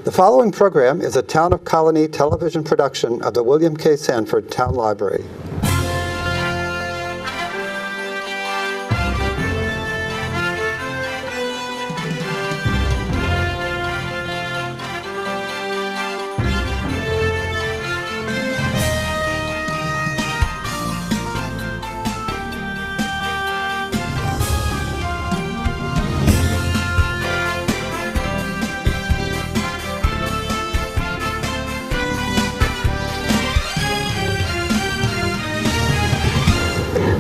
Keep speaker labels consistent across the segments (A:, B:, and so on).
A: The following program is a Town of Colonie television production of the William K. Sanford Town Library.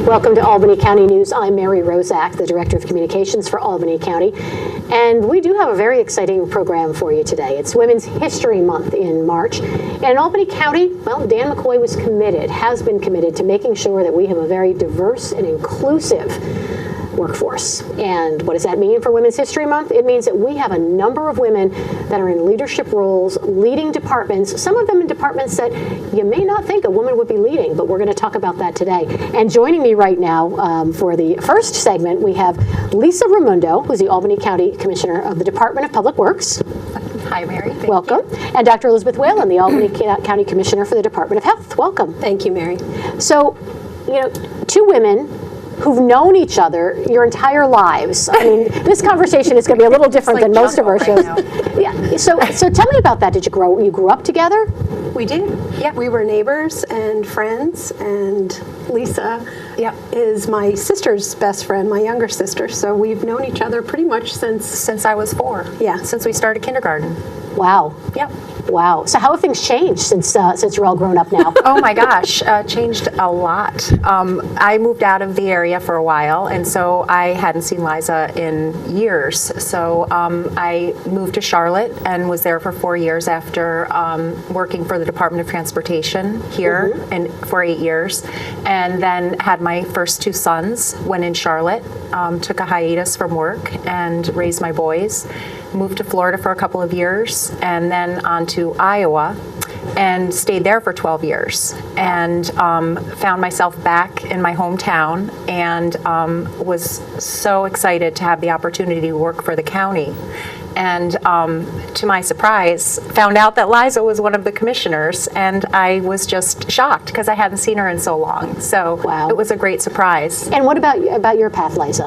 B: Welcome to Albany County News. I'm Mary Rozak, the Director of Communications for Albany County. And we do have a very exciting program for you today. It's Women's History Month in March. And in Albany County, well, Dan McCoy has been committed to making sure that we have a very diverse and inclusive workforce. And what does that mean for Women's History Month? It means that we have a number of women that are in leadership roles, leading departments, some of them in departments that you may not think a woman would be leading, but we're going to talk about that today. And joining me right now for the first segment, we have Lisa Raimundo, who's the Albany County Commissioner of the Department of Public Works.
C: Hi, Mary.
B: Welcome. And Dr. Elizabeth Whalen, the Albany County Commissioner for the Department of Health. Welcome.
C: Thank you, Mary.
B: So, two women who've known each other your entire lives. I mean, this conversation is going to be a little different than most of our shows. Yeah. So tell me about that. You grew up together?
C: We did. Yeah. We were neighbors and friends, and Lisa is my sister's best friend, my younger sister. So we've known each other pretty much since I was 4. Yeah, since we started kindergarten.
B: Wow.
C: Yeah.
B: Wow. So how have things changed since you're all grown up now?
D: Oh my gosh, changed a lot. I moved out of the area for a while, and so I hadn't seen Liza in years. So I moved to Charlotte and was there for 4 years after working for the Department of Transportation here and for 8 years, and then had my first 2 sons when in Charlotte. Took a hiatus from work and raised my boys. Moved to Florida for a couple of years, and then on to Iowa, and stayed there for 12 years, and found myself back in my hometown, and was so excited to have the opportunity to work for the county. And to my surprise, found out that Liza was one of the commissioners, and I was just shocked because I hadn't seen her in so long. So It was a great surprise.
B: And what about your path, Liza?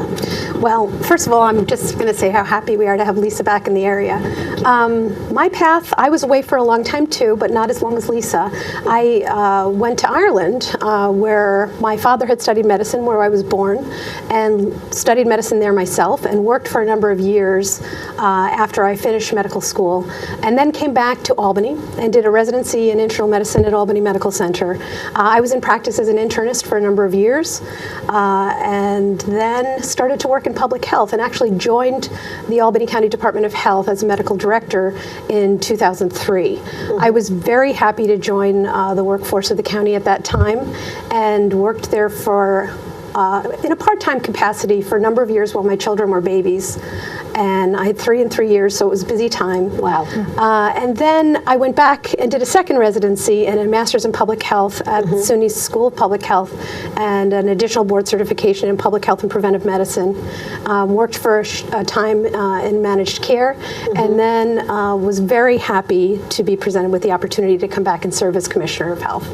C: Well, first of all, I'm just going to say how happy we are to have Lisa back in the area. My path, I was away for a long time too, but not as long as Lisa. I went to Ireland, where my father had studied medicine, where I was born, and studied medicine there myself, and worked for a number of years after I finished medical school, and then came back to Albany and did a residency in internal medicine at Albany Medical Center. I was in practice as an internist for a number of years, and then started to work in public health, and actually joined the Albany County Department of Health as a medical director in 2003. I was very happy to join the workforce of the county at that time, and worked there for in a part-time capacity for a number of years while my children were babies. And I had 3 and 3 years, so it was a busy time.
B: Wow.
C: And then I went back and did a second residency and a master's in public health at SUNY's School of Public Health, and an additional board certification in public health and preventive medicine. Worked for a time in managed care, and then was very happy to be presented with the opportunity to come back and serve as Commissioner of Health.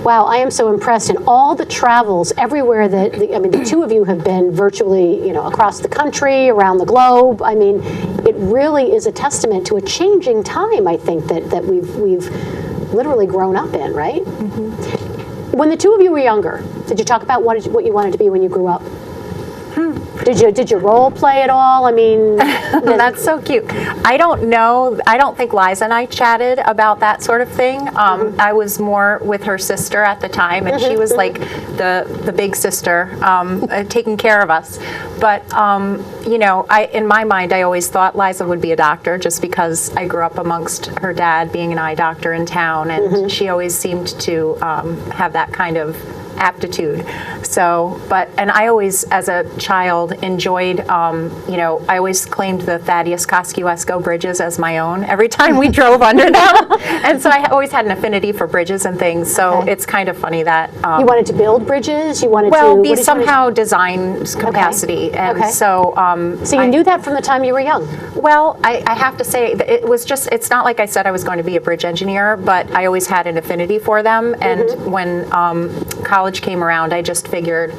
B: Wow, I am so impressed. And all the travels everywhere that, the two of you have been virtually, across the country, around the globe. I mean, it really is a testament to a changing time, I think, that we've literally grown up in, right? When the two of you were younger, did you talk about what you wanted to be when you grew up? Did you role play at all? I mean,
D: that's so cute. I don't know. I don't think Liza and I chatted about that sort of thing. I was more with her sister at the time, and she was like the big sister, taking care of us. But in my mind, I always thought Liza would be a doctor, just because I grew up amongst her dad being an eye doctor in town, and she always seemed to have that kind of aptitude. So, and I always, as a child, enjoyed, I always claimed the Thaddeus Kosciuszko bridges as my own every time we drove under them. And so I always had an affinity for bridges and things. So it's kind of funny that.
B: You wanted to build bridges? You wanted
D: well,
B: to
D: be somehow design capacity. And so.
B: So you knew that from the time you were young?
D: Well, I have to say, it's not like I said I was going to be a bridge engineer, but I always had an affinity for them. And when college came around, I just figured,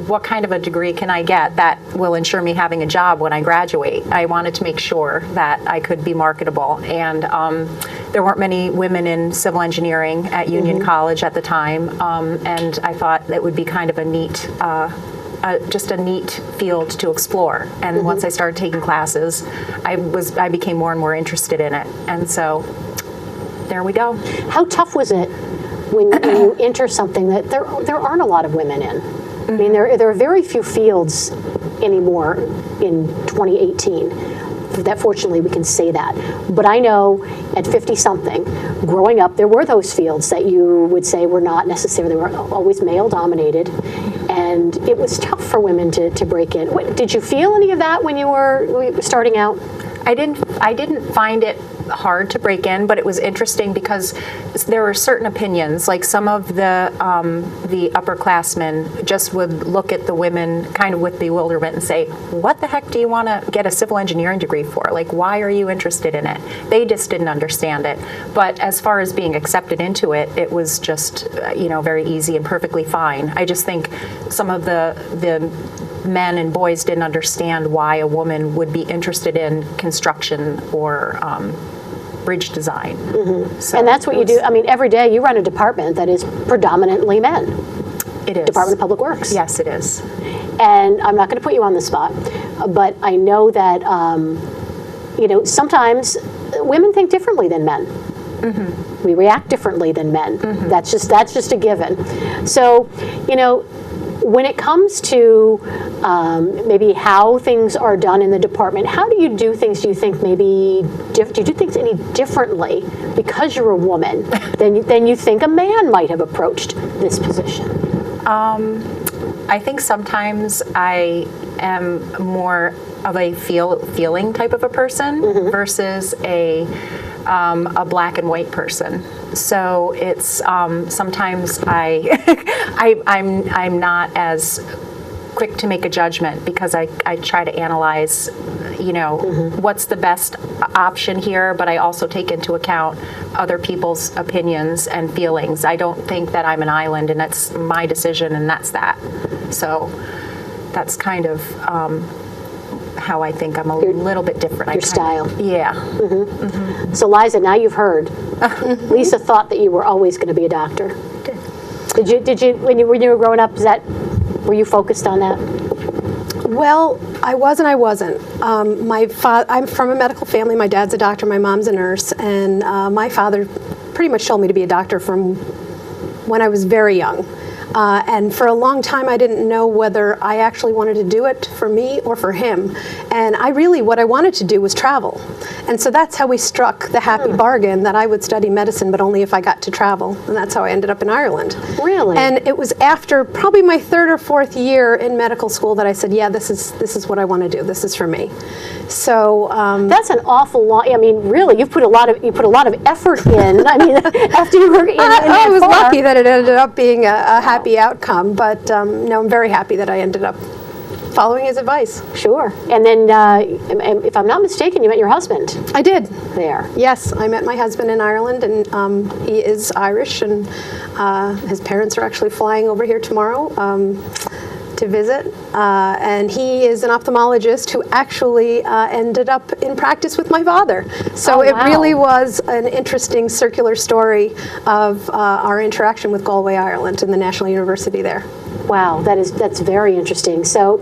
D: what kind of a degree can I get that will ensure me having a job when I graduate? I wanted to make sure that I could be marketable. And there weren't many women in civil engineering at Union College at the time. And I thought that would be kind of a neat, just a neat field to explore. And once I started taking classes, I became more and more interested in it. And so there we go.
B: How tough was it when you enter something that there aren't a lot of women in? I mean, there are very few fields anymore in 2018 that fortunately we can say that. But I know at 50-something, growing up, there were those fields that you would say were not necessarily, were always male-dominated, and it was tough for women to break in. Did you feel any of that when you were starting out?
D: I didn't find it hard to break in, but it was interesting because there were certain opinions, like some of the upperclassmen just would look at the women kind of with bewilderment and say, what the heck do you want to get a civil engineering degree for? Like, why are you interested in it? They just didn't understand it. But as far as being accepted into it, it was just, very easy and perfectly fine. I just think some of the men and boys didn't understand why a woman would be interested in construction or bridge design. So
B: and that's what you do. I mean, every day you run a department that is predominantly men.
D: It is.
B: Department of Public Works.
D: Yes, it is.
B: And I'm not going to put you on the spot, but I know that, sometimes women think differently than men. We react differently than men. That's just a given. So, when it comes to maybe how things are done in the department, how do you do things, do you think maybe, do you do things any differently because you're a woman than you think a man might have approached this position?
D: I think sometimes I am more of a feeling type of a person versus a black and white person. So it's sometimes I'm not as quick to make a judgment because I try to analyze, what's the best option here, but I also take into account other people's opinions and feelings. I don't think that I'm an island and it's my decision and that's that. So that's kind of how I think I'm a little bit different.
B: Your style.
D: Yeah.
B: So Liza, now you've heard. Lisa thought that you were always going to be a doctor. Did you when you were growing up? Were you focused on that?
C: Well, I was and I wasn't. I'm from a medical family. My dad's a doctor, my mom's a nurse, and my father pretty much told me to be a doctor from when I was very young. And for a long time, I didn't know whether I actually wanted to do it for me or for him. And what I wanted to do was travel. And so that's how we struck the happy bargain that I would study medicine, but only if I got to travel. And that's how I ended up in Ireland.
B: Really?
C: And it was after probably my third or fourth year in medical school that I said, yeah, this is what I want to do. This is for me. So
B: that's an awful lot. I mean, really, you put a lot of effort in. I mean, after you were in
C: I was lucky that it ended up being a happy outcome, but no, I'm very happy that I ended up following his advice.
B: Sure. And then, if I'm not mistaken, you met your husband.
C: I did.
B: There.
C: Yes, I met my husband in Ireland, and he is Irish, and his parents are actually flying over here tomorrow to visit. And he is an ophthalmologist who actually ended up in practice with my father. So it really was an interesting circular story of our interaction with Galway, Ireland, and the National University there.
B: Wow, that's very interesting. So,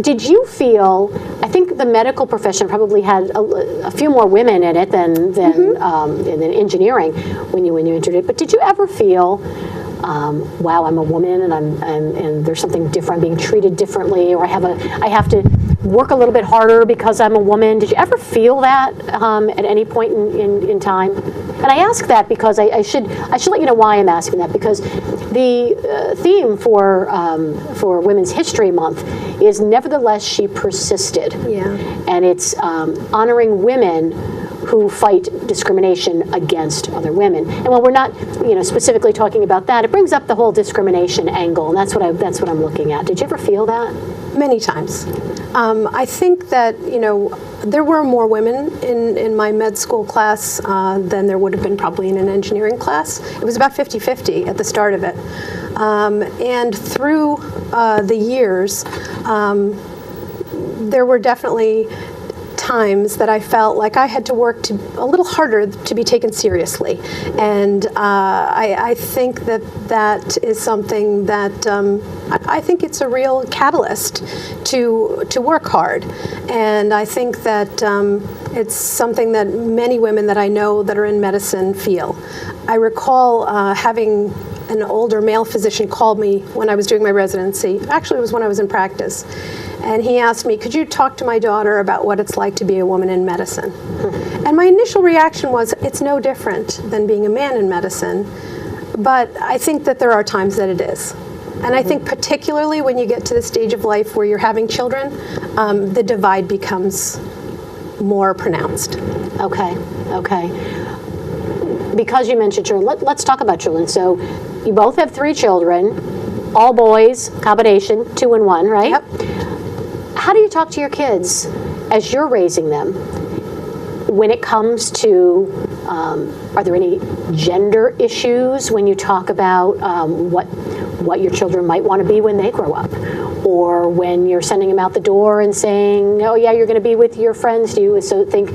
B: did you feel? I think the medical profession probably had a few more women in it than engineering when you entered it. But did you ever feel, wow, I'm a woman and there's something different, being treated differently, or I have to work a little bit harder because I'm a woman? Did you ever feel that at any point in time? And I ask that because I should let you know why I'm asking that, because the theme for Women's History Month is Nevertheless She Persisted.
C: Yeah.
B: And it's honoring women who fight discrimination against other women. And while we're not, specifically talking about that, it brings up the whole discrimination angle, and that's what I'm looking at. Did you ever feel that?
C: Many times. I think that, there were more women in my med school class than there would have been probably in an engineering class. It was about 50-50 at the start of it. And through the years, there were definitely times that I felt like I had to work a little harder to be taken seriously, and I think that is something that I think it's a real catalyst to work hard, and I think that it's something that many women that I know that are in medicine feel. I recall having an older male physician called me when I was doing my residency. Actually, it was when I was in practice. And he asked me, could you talk to my daughter about what it's like to be a woman in medicine? And my initial reaction was, it's no different than being a man in medicine. But I think that there are times that it is. And I think particularly when you get to the stage of life where you're having children, the divide becomes more pronounced.
B: Okay. Because you mentioned children, let's talk about children. So you both have 3 children, all boys, combination, 2 and 1, right?
C: Yep.
B: How do you talk to your kids as you're raising them when it comes to, are there any gender issues when you talk about what your children might want to be when they grow up? Or when you're sending them out the door and saying, oh yeah, you're going to be with your friends, do you so think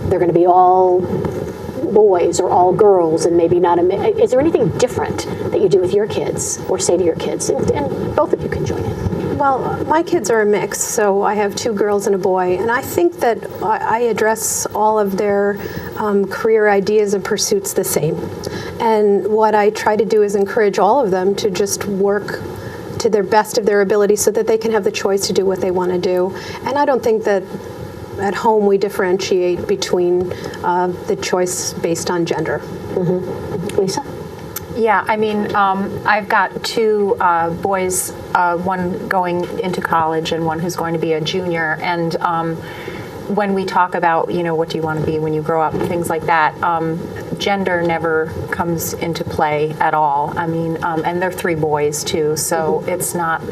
B: they're going to be all boys or all girls and maybe not is there anything different that you do with your kids or say to your kids? And both of you can join in.
C: Well, my kids are a mix, so I have 2 girls and a boy, and I think that I address all of their career ideas and pursuits the same. And what I try to do is encourage all of them to just work to their best of their ability so that they can have the choice to do what they want to do. And I don't think that at home we differentiate between the choice based on gender.
B: Mm-hmm. Lisa?
D: Yeah, I mean, I've got 2 boys, one going into college and one who's going to be a junior. And when we talk about, what do you want to be when you grow up, things like that, gender never comes into play at all. I mean, and they're 3 boys too, so mm-hmm. It's not,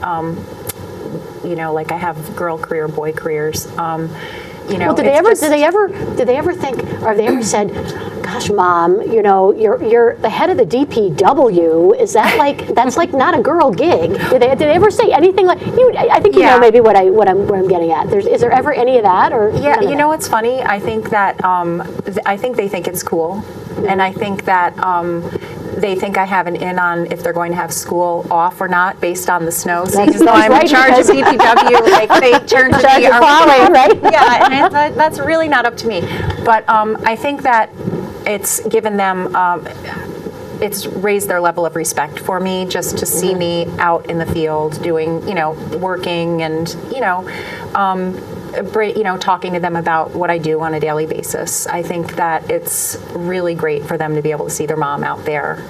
D: like I have girl career, boy careers.
B: Well, did they ever think, or have they ever said, gosh, Mom, you're the head of the DPW. Is that that's not a girl gig? Did they ever say anything like you? I think you know maybe what I'm getting at. Is there ever any of that or?
D: Yeah, what's funny? I think that I think they think it's cool, and I think that they think I have an in on if they're going to have school off or not based on the snow. So even though I'm in charge of DPW, they turn to me.
B: Right?
D: Yeah, and that's really not up to me. But I think that it's given them, it's raised their level of respect for me just to see me out in the field doing, working and, talking to them about what I do on a daily basis. I think that it's really great for them to be able to see their mom out there,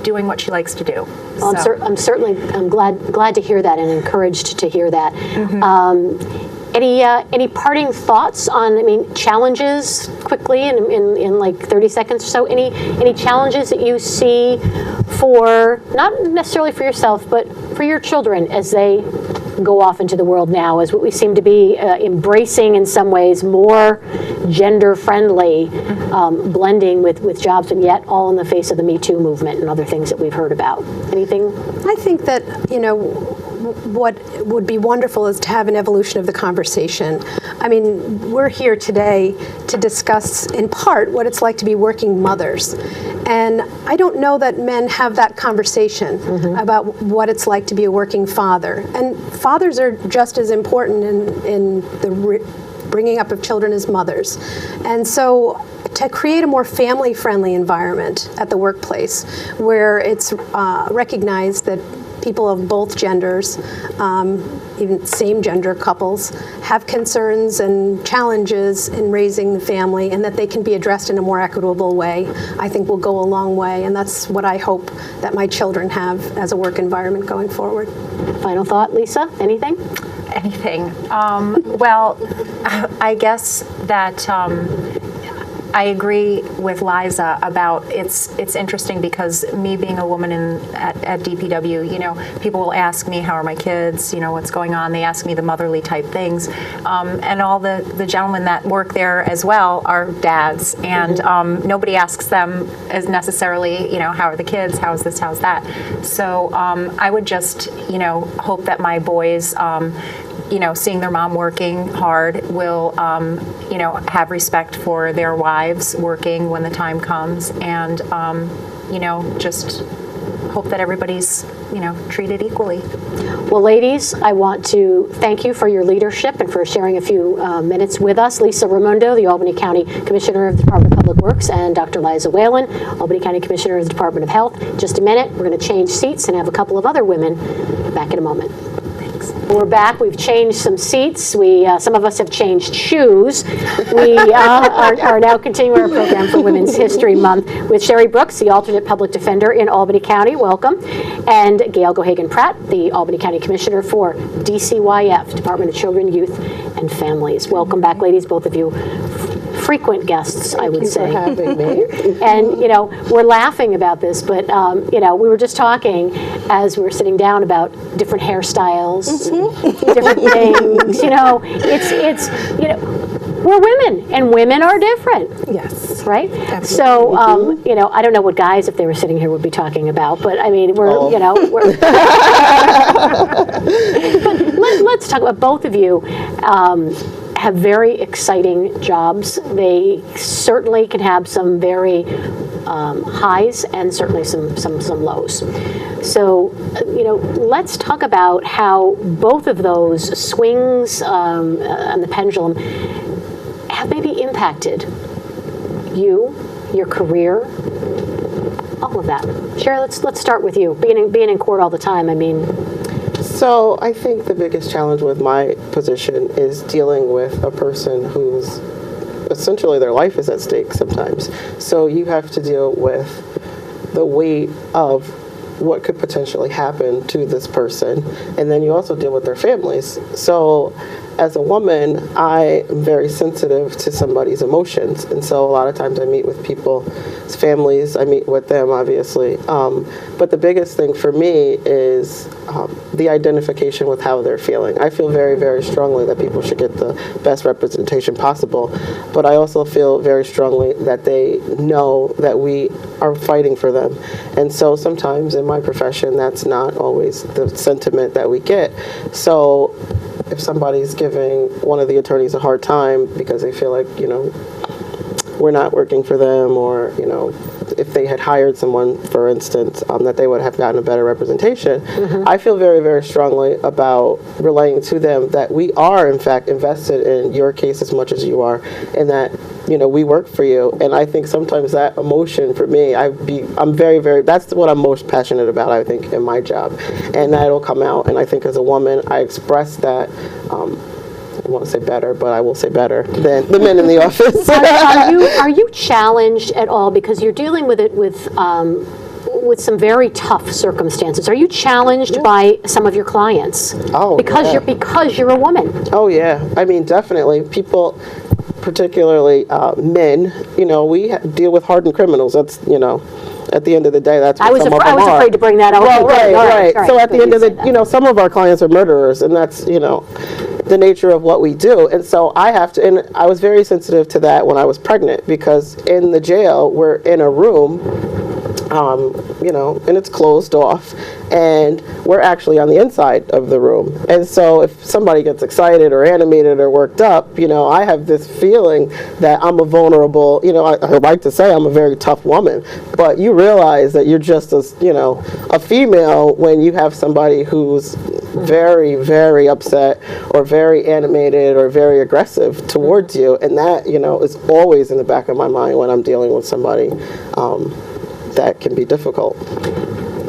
D: doing what she likes to do.
B: Well, so. I'm glad to hear that and encouraged to hear that. Mm-hmm. Any parting thoughts on, challenges quickly in like 30 seconds or so? Any challenges that you see for, not necessarily for yourself, but for your children as they go off into the world now, as what we seem to be embracing in some ways more gender-friendly, blending with jobs, and yet all in the face of the Me Too movement and other things that we've heard about. Anything?
C: I think that, what would be wonderful is to have an evolution of the conversation. I mean, we're here today to discuss, in part, what it's like to be working mothers. And I don't know that men have that conversation about what it's like to be a working father. And fathers are just as important in the bringing up of children as mothers. And so to create a more family-friendly environment at the workplace where it's recognized that people of both genders, even same-gender couples have concerns and challenges in raising the family, and that they can be addressed in a more equitable way, I think will go a long way. And that's what I hope that my children have as a work environment going forward.
B: Final thought, Lisa? Anything?
D: Anything. Well, I guess that I agree with Liza about it's interesting because me being a woman at DPW, you know, people will ask me, how are my kids, you know, what's going on. They ask me the motherly type things. And all the gentlemen that work there as well are dads. And nobody asks them as necessarily, you know, how are the kids, how's this, how's that. So I would just, you know, hope that my boys, you know, seeing their mom working hard will, you know, have respect for their wives working when the time comes, and, you know, just hope that everybody's, you know, treated equally.
B: Well, ladies, I want to thank you for your leadership and for sharing a few minutes with us. Lisa Raimondo, the Albany County Commissioner of the Department of Public Works, and Dr. Liza Whalen, Albany County Commissioner of the Department of Health. Just a minute, we're going to change seats and have a couple of other women back in a moment. We're back. We've changed some seats. Some of us have changed shoes. We are now continuing our program for Women's History Month with Sherry Brooks, the alternate public defender in Albany County. Welcome. And Gail Gohagan-Pratt, the Albany County Commissioner for DCYF, Department of Children, Youth, and Families. Welcome back, ladies, both of you. Frequent guests, I would say.
E: Thank you for having me.
B: And, you know, we're laughing about this, but, you know, we were just talking as we were sitting down about different hairstyles, different things, you know, it's, you know, we're women, and women are different.
E: Yes.
B: Right?
E: Absolutely.
B: So, you know, I don't know what guys, if they were sitting here, would be talking about, but I mean, we're, you know, we're. But let's talk about both of you. Have very exciting jobs. They certainly can have some very highs and certainly some lows. So, you know, let's talk about how both of those swings on the pendulum have maybe impacted you, your career, all of that. Sherry, let's start with you. Being in court all the time, I mean.
E: So I think the biggest challenge with my position is dealing with a person who's essentially their life is at stake sometimes. So you have to deal with the weight of what could potentially happen to this person, and then you also deal with their families. So as a woman, I am very sensitive to somebody's emotions, and so a lot of times I meet with people's families, I meet with them obviously, but the biggest thing for me is the identification with how they're feeling. I feel very, very strongly that people should get the best representation possible, but I also feel very strongly that they know that we are fighting for them. And so sometimes in my profession, that's not always the sentiment that we get. So if somebody's giving one of the attorneys a hard time because they feel like, you know, we're not working for them, or, you know, if they had hired someone, for instance, that they would have gotten a better representation, I feel very, very strongly about relaying to them that we are, in fact, invested in your case as much as you are, and that, you know, we work for you. And I think sometimes that emotion for me, I'm very, very, that's what I'm most passionate about, I think, in my job. And that'll come out. And I think as a woman, I express that, I won't say better, but I will say better than the men in the office.
B: Are you challenged at all, because you're dealing with it with some very tough circumstances? Are you challenged by some of your clients?
E: Oh,
B: because
E: yeah.
B: because you're a woman.
E: Oh yeah, I mean, definitely. People, particularly men, you know, we deal with hardened criminals. That's, you know, at the end of the day, that's what some of them are.
B: I was afraid to bring that up.
E: Well,
B: Okay,
E: right.
B: all
E: So at
B: Good
E: the end of
B: said
E: the,
B: that.
E: you know, some of our clients are murderers, and that's, you know, the nature of what we do. And so I have to, and I was very sensitive to that when I was pregnant, because in the jail, we're in a room, you know, and it's closed off, and we're actually on the inside of the room. And so if somebody gets excited or animated or worked up, you know, I have this feeling that I'm a vulnerable, you know, I like to say I'm a very tough woman, but you realize that you're just as, you know, a female when you have somebody who's very, very upset or very animated or very aggressive towards you. And that, you know, is always in the back of my mind when I'm dealing with somebody that can be difficult.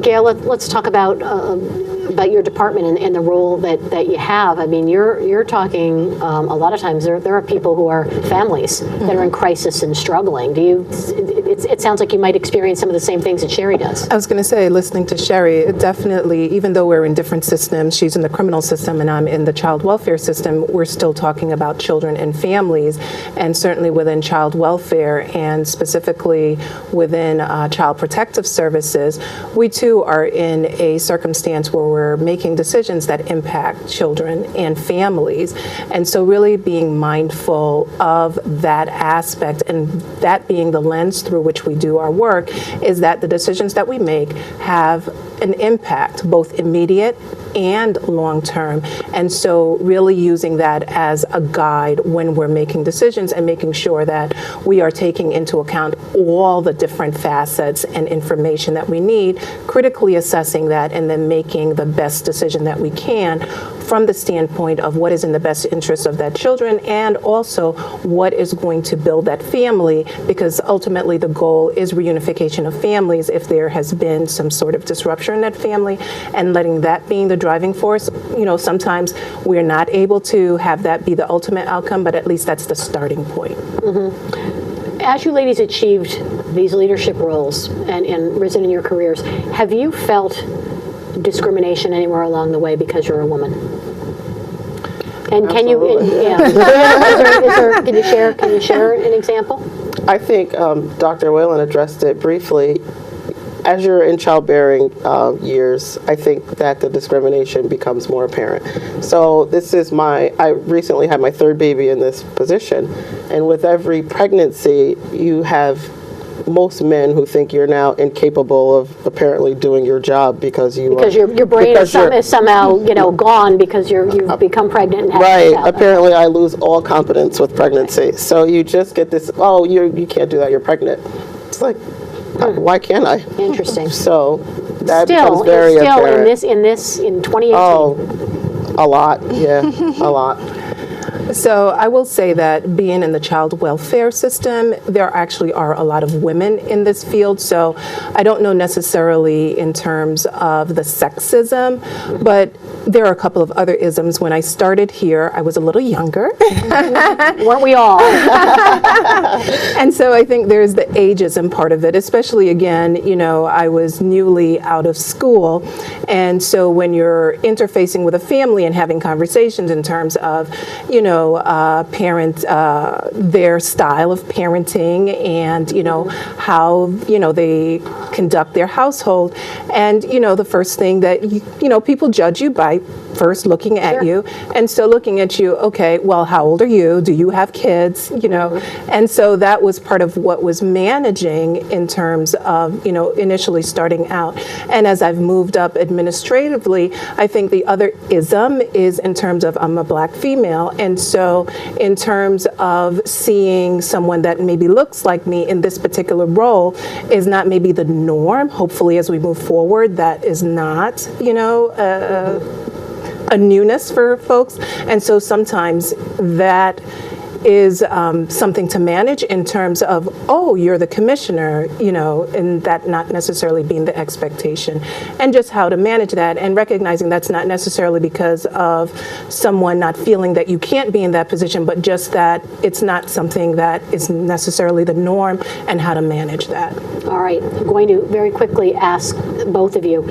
B: Gail, let's talk about about your department and the role that you have. I mean, you're talking a lot of times there are people who are families that are in crisis and struggling. It sounds like you might experience some of the same things that Sherry does.
F: I was going to say, listening to Sherry, it definitely, even though we're in different systems, she's in the criminal system and I'm in the child welfare system, we're still talking about children and families, and certainly within child welfare and specifically within child protective services, we too are in a circumstance where we're making decisions that impact children and families. And so really being mindful of that aspect, and that being the lens through which we do our work, is that the decisions that we make have an impact, both immediate and long-term. And so really using that as a guide when we're making decisions and making sure that we are taking into account all the different facets and information that we need, critically assessing that, and then making the best decision that we can from the standpoint of what is in the best interest of that children and also what is going to build that family, because ultimately the goal is reunification of families if there has been some sort of disruption in that family, and letting that being the driving force. You know, sometimes we're not able to have that be the ultimate outcome, but at least that's the starting point.
B: As you ladies achieved these leadership roles and risen in your careers, have you felt discrimination anywhere along the way because you're a woman? And can you, can you share an example?
E: I think Dr. Whalen addressed it briefly. As you're in childbearing years, I think that the discrimination becomes more apparent. So I recently had my third baby in this position, and with every pregnancy, you have most men who think you're now incapable of apparently doing your job because your brain is
B: somehow gone because you've become pregnant and have
E: right.
B: a child.
E: Apparently, I lose all competence with pregnancy. So you just get this. Oh, you can't do that. You're pregnant. It's like, why can't I?
B: Interesting.
E: So that becomes very apparent.
B: in 2018.
E: Oh, a lot. Yeah, a lot.
F: So I will say that being in the child welfare system, there actually are a lot of women in this field. So I don't know necessarily in terms of the sexism, but there are a couple of other isms. When I started here, I was a little younger.
B: Weren't we all?
F: And so I think there's the ageism part of it, especially again, I was newly out of school. And so when you're interfacing with a family and having conversations in terms of, their style of parenting and, how, they conduct their household. And, the first thing that, people judge you by first looking at you. And so looking at you, okay, well, how old are you? Do you have kids? And so that was part of what was managing in terms of, initially starting out. And as I've moved up administratively, I think the other ism is in terms of I'm a Black female. And so in terms of seeing someone that maybe looks like me in this particular role is not maybe the norm. Hopefully, as we move forward, that is not, a newness for folks. And so sometimes that is something to manage in terms of, oh, you're the commissioner, and that not necessarily being the expectation, and just how to manage that and recognizing that's not necessarily because of someone not feeling that you can't be in that position, but just that it's not something that is necessarily the norm, and how to manage that.
B: All right, I'm going to very quickly ask both of you.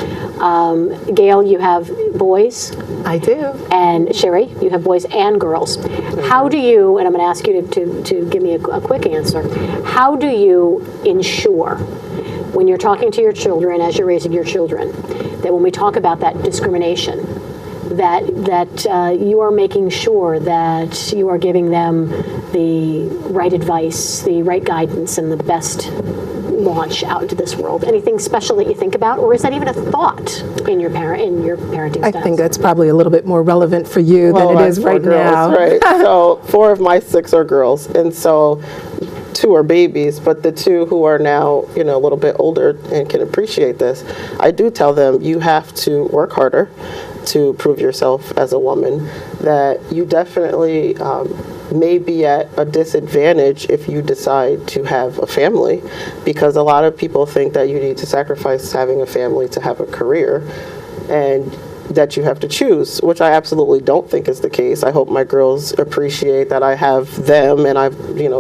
B: Gail, you have boys.
F: I do.
B: And Sherry, you have boys and girls. How do you, and I'm going to ask you to give me a quick answer, how do you ensure when you're talking to your children, as you're raising your children, that when we talk about that discrimination, that you are making sure that you are giving them the right advice, the right guidance, and the best launch out into this world? Anything special that you think about, or is that even a thought in your parenting
F: I
B: styles?
F: think that's probably a little bit more relevant for you than it is right now.
E: Right. So 4 of my 6 are girls, and so 2 are babies, but the 2 who are now, a little bit older and can appreciate this, I do tell them you have to work harder to prove yourself as a woman, that you definitely may be at a disadvantage if you decide to have a family, because a lot of people think that you need to sacrifice having a family to have a career, and that you have to choose, which I absolutely don't think is the case. I hope my girls appreciate that I have them and I,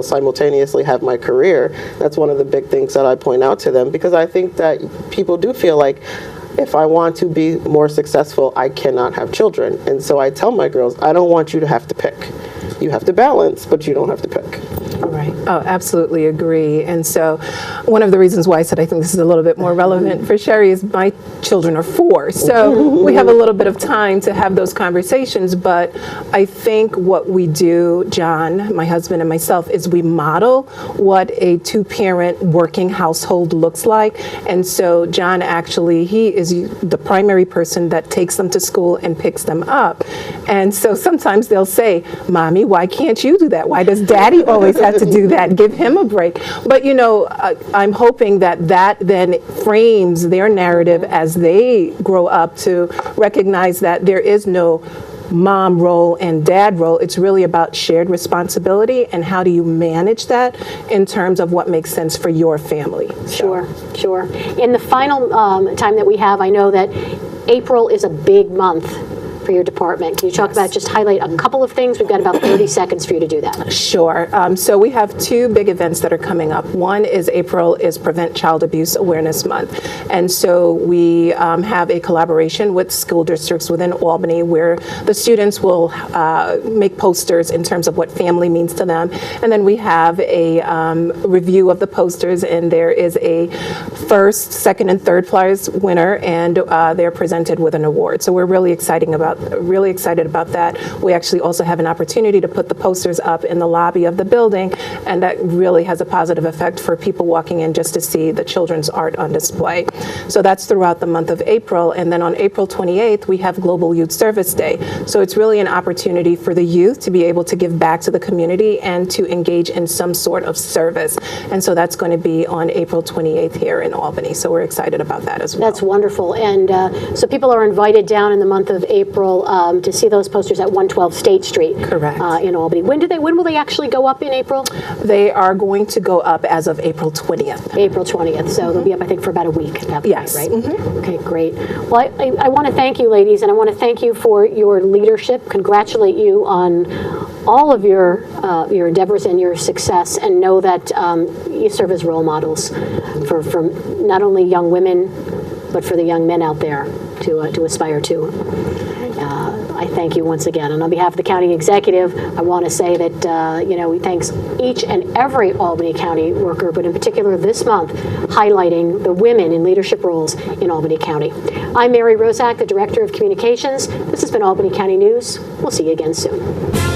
E: simultaneously have my career. That's one of the big things that I point out to them, because I think that people do feel like if I want to be more successful, I cannot have children. And so I tell my girls, I don't want you to have to pick. You have to balance, but you don't have to pick.
F: Right. Oh, absolutely agree. And so one of the reasons why I said I think this is a little bit more relevant for Sherry is my children are 4. So we have a little bit of time to have those conversations. But I think what we do, John, my husband, and myself, is we model what a 2-parent working household looks like. And so John, actually, he is the primary person that takes them to school and picks them up. And so sometimes they'll say, Mommy, why can't you do that? Why does Daddy always have to do that? Give him a break. But, I'm hoping that then frames their narrative as they grow up to recognize that there is no mom role and dad role. It's really about shared responsibility and how do you manage that in terms of what makes sense for your family.
B: Sure. In the final time that we have, I know that April is a big month for your department. Can you talk about, just highlight a couple of things? We've got about 30 seconds for you to do that.
F: Sure. So we have 2 big events that are coming up. One is April is Prevent Child Abuse Awareness Month. And so we have a collaboration with school districts within Albany where the students will make posters in terms of what family means to them. And then we have a review of the posters, and there is a first, second, and third prize winner, and they're presented with an award. So we're really excited about that. We actually also have an opportunity to put the posters up in the lobby of the building, and that really has a positive effect for people walking in just to see the children's art on display. So that's throughout the month of April. And then on April 28th, we have Global Youth Service Day. So it's really an opportunity for the youth to be able to give back to the community and to engage in some sort of service. And so that's going to be on April 28th here in Albany. So we're excited about that as well.
B: That's wonderful. And so people are invited down in the month of April to see those posters at 112 State Street.
F: Correct.
B: In Albany. When will they actually go up in April?
F: They are going to go up as of April 20th.
B: April 20th. So they'll be up, I think, for about a week at that point,
F: Yes.
B: right? Okay, great. Well, I want to thank you, ladies, and I want to thank you for your leadership, congratulate you on all of your endeavors and your success, and know that you serve as role models for not only young women, but for the young men out there to aspire to. I thank you once again. And on behalf of the county executive, I want to say that, we thank each and every Albany County worker, but in particular this month, highlighting the women in leadership roles in Albany County. I'm Mary Rozak, the Director of Communications. This has been Albany County News. We'll see you again soon.